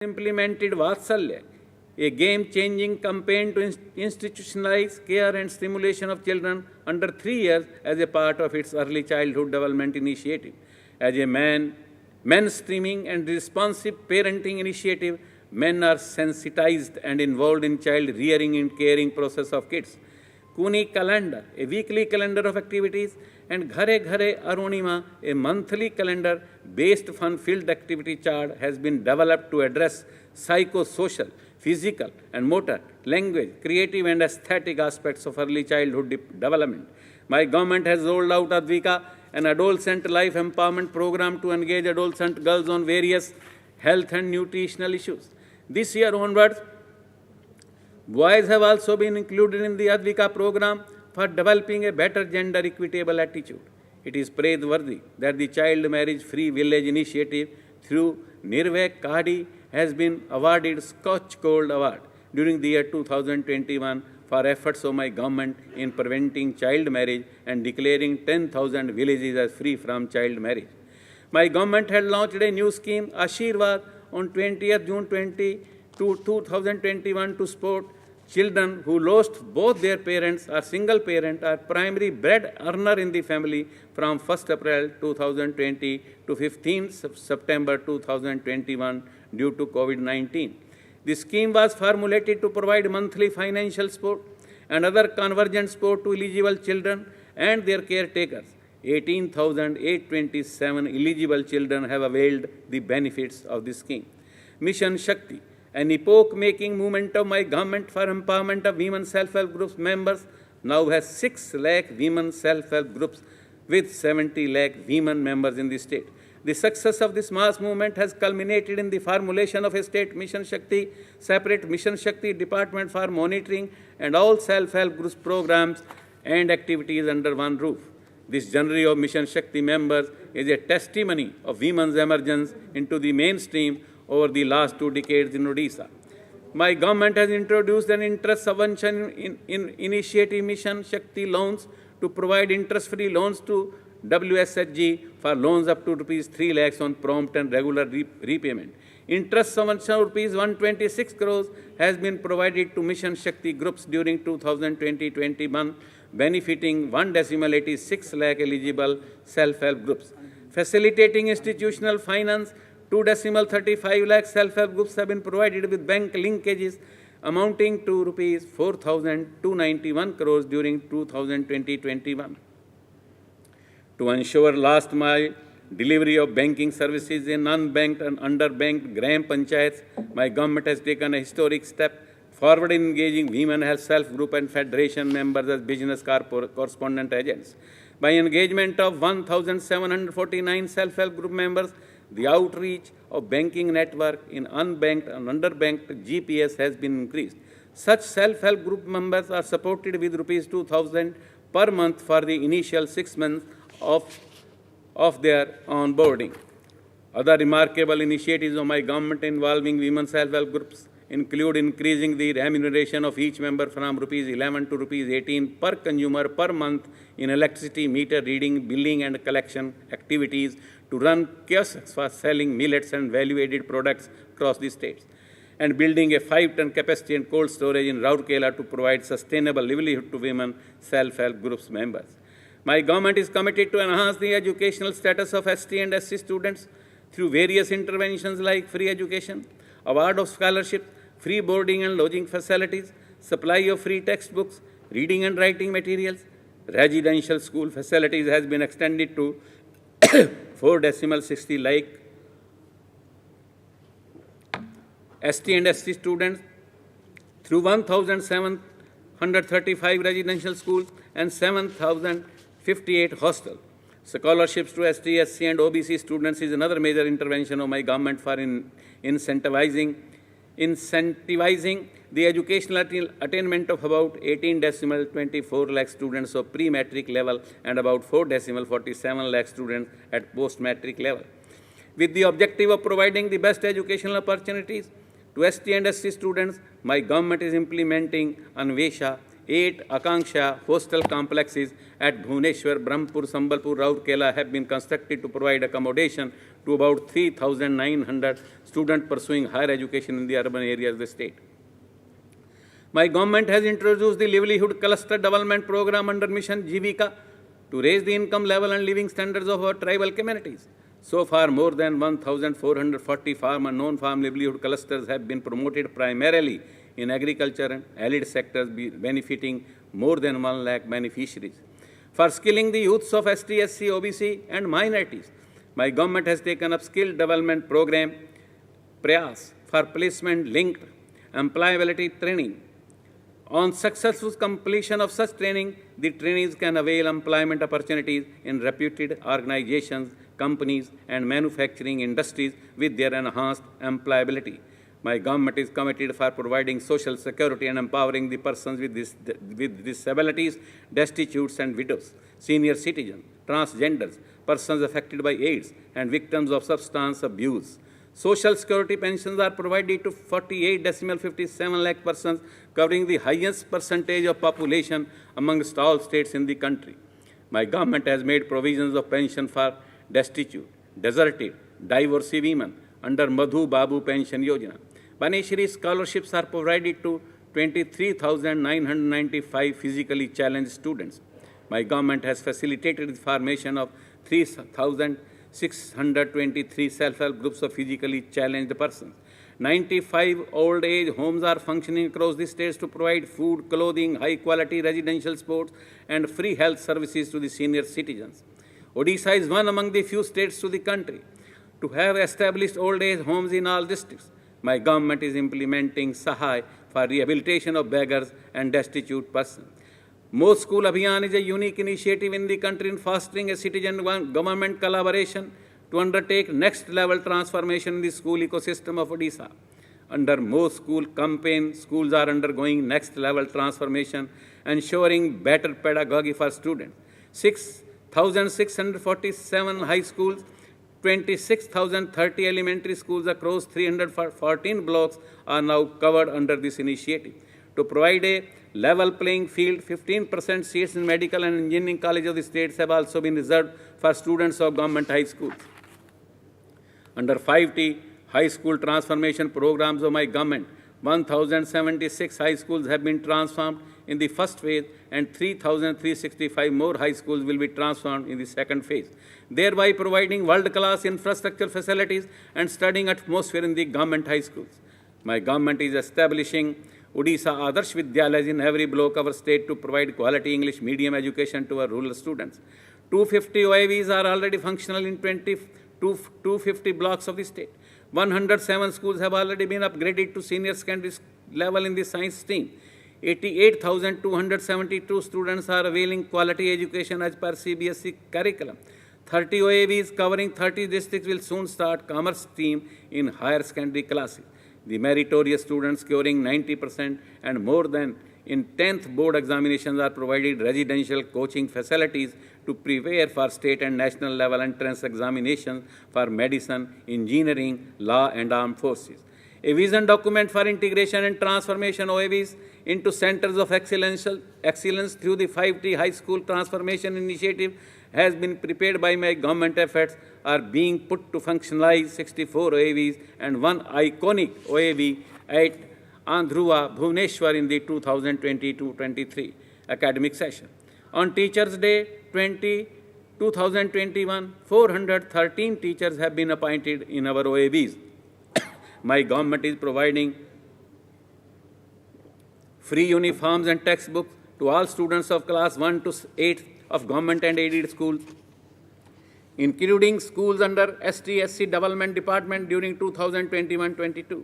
implemented Vatsalya, a game-changing campaign to institutionalize care and stimulation of children under 3 years as a part of its early childhood development initiative. As a mainstreaming and responsive parenting initiative, men are sensitized and involved in child rearing and caring process of kids. Kuni calendar, a weekly calendar of activities, and Ghare Ghare Arunima, a monthly calendar-based fun-filled activity chart has been developed to address psychosocial, physical and motor, language, creative and aesthetic aspects of early childhood development. My government has rolled out Advika, an adolescent life empowerment program to engage adolescent girls on various health and nutritional issues. This year onwards, boys have also been included in the Advika program for developing a better gender equitable attitude. It is praiseworthy that the Child Marriage Free Village initiative through Nirvek Kadi has been awarded Scotch Gold Award during the year 2021 for efforts of my government in preventing child marriage and declaring 10,000 villages as free from child marriage. My government had launched a new scheme, Ashirwad, on 20th June 2021 to support children who lost both their parents or single parent or primary bread earner in the family from 1st April 2020 to 15th September 2021 due to COVID-19. The scheme was formulated to provide monthly financial support and other convergent support to eligible children and their caretakers. 18,827 eligible children have availed the benefits of this scheme. Mission Shakti, an epoch-making movement of my government for empowerment of women self-help groups members, now has 6 lakh women self-help groups with 70 lakh women members in the state. The success of this mass movement has culminated in the formulation of a state Mission Shakti, separate Mission Shakti department for monitoring and all self-help groups programs and activities under one roof. This genre of Mission Shakti members is a testimony of women's emergence into the mainstream over the last 2 decades in Odisha. My government has introduced an interest subvention in initiative Mission Shakti loans to provide interest-free loans to WSHG for loans up to ₹3 lakhs on prompt and regular repayment. Interest subvention of ₹126 crores has been provided to Mission Shakti groups during 2020-21, benefiting 1.86 lakh eligible self-help groups. Facilitating institutional finance, 2.35 lakh self-help groups have been provided with bank linkages amounting to ₹4,291 crores during 2020-21. To ensure last mile delivery of banking services in unbanked and underbanked Gram Panchayats, my government has taken a historic step forward in engaging women health self-group and federation members as business correspondent agents. By engagement of 1,749 self-help group members, the outreach of banking network in unbanked and underbanked GPS has been increased. Such self-help group members are supported with ₹2,000 per month for the initial 6 months of their onboarding. Other remarkable initiatives of my government involving women self-help groups include increasing the remuneration of each member from ₹11 to ₹18 per consumer per month in electricity meter reading, billing and collection activities to run kiosks for selling millets and value-added products across the states, and building a 5-ton capacity and cold storage in Rourkela to provide sustainable livelihood to women self-help groups members. My government is committed to enhance the educational status of ST and SC students through various interventions like free education, award of scholarships, free boarding and lodging facilities, supply of free textbooks, reading and writing materials. Residential school facilities has been extended to 4.60 lakh ST and SC students through 1,735 residential schools and 7,058 hostels. Scholarships to ST, SC and OBC students is another major intervention of my government for incentivizing the educational attainment of about 18.24 lakh students of pre-matric level and about 4.47 lakh students at post-matric level. With the objective of providing the best educational opportunities to ST and SC students, my government is implementing Anvesha, 8 Akanksha hostel complexes at Bhubaneswar, Brahmpur, Sambalpur, Rourkela have been constructed to provide accommodation to about 3,900 students pursuing higher education in the urban areas of the state. My government has introduced the Livelihood Cluster Development Program under Mission Jivika to raise the income level and living standards of our tribal communities. So far, more than 1,440 farm and non-farm livelihood clusters have been promoted primarily in agriculture and allied sectors, benefiting more than 1 lakh beneficiaries. For skilling the youths of ST, SC, OBC and minorities, my government has taken up skill development program Prayas for placement-linked employability training. On successful completion of such training, the trainees can avail employment opportunities in reputed organizations, companies, and manufacturing industries with their enhanced employability. My government is committed for providing social security and empowering the persons with disabilities, destitutes and widows, senior citizens, transgenders, persons affected by AIDS, and victims of substance abuse. Social security pensions are provided to 48.57 lakh persons, covering the highest percentage of population amongst all states in the country. My government has made provisions of pension for destitute, deserted, divorcee women under Madhu Babu Pension Yojana. Beneficiary scholarships are provided to 23,995 physically challenged students. My government has facilitated the formation of 3,623 self-help groups of physically challenged persons. 95 old age homes are functioning across the states to provide food, clothing, high-quality residential sports, and free health services to the senior citizens. Odisha is one among the few states to the country to have established old age homes in all districts. My government is implementing Sahay for rehabilitation of beggars and destitute persons. Mo School Abhiyan is a unique initiative in the country in fostering a citizen-government collaboration to undertake next-level transformation in the school ecosystem of Odisha. Under Mo School campaign, schools are undergoing next-level transformation, ensuring better pedagogy for students. 6,647 high schools, 26,030 elementary schools across 314 blocks are now covered under this initiative. To provide a level playing field, 15% seats in medical and engineering colleges of the states have also been reserved for students of government high schools. Under 5T high school transformation programs of my government, 1,076 high schools have been transformed in the first phase and 3,365 more high schools will be transformed in the second phase, thereby providing world-class infrastructure facilities and studying atmosphere in the government high schools. My government is establishing Odisha Adarsh Vidyalayas in every block of our state to provide quality English medium education to our rural students. 250 OAVs are already functional in 250 blocks of the state. 107 schools have already been upgraded to senior secondary level in the science stream. 88,272 students are availing quality education as per CBSE curriculum. 30 OAVs covering 30 districts will soon start commerce stream in higher secondary classes. The meritorious students scoring 90% and more than in 10th board examinations are provided residential coaching facilities to prepare for state and national level entrance examinations for medicine, engineering, law and armed forces. A vision document for integration and transformation OAVs into centers of excellence through the 5T High School Transformation Initiative has been prepared by my government efforts are being put to functionalize 64 OAVs and one iconic OAV at Andhruva, Bhubaneswar in the 2022-23 academic session. On Teachers' Day 2021, 413 teachers have been appointed in our OAVs. My government is providing free uniforms and textbooks to all students of class 1 to 8 of government and aided schools, including schools under ST-SC Development Department during 2021-22.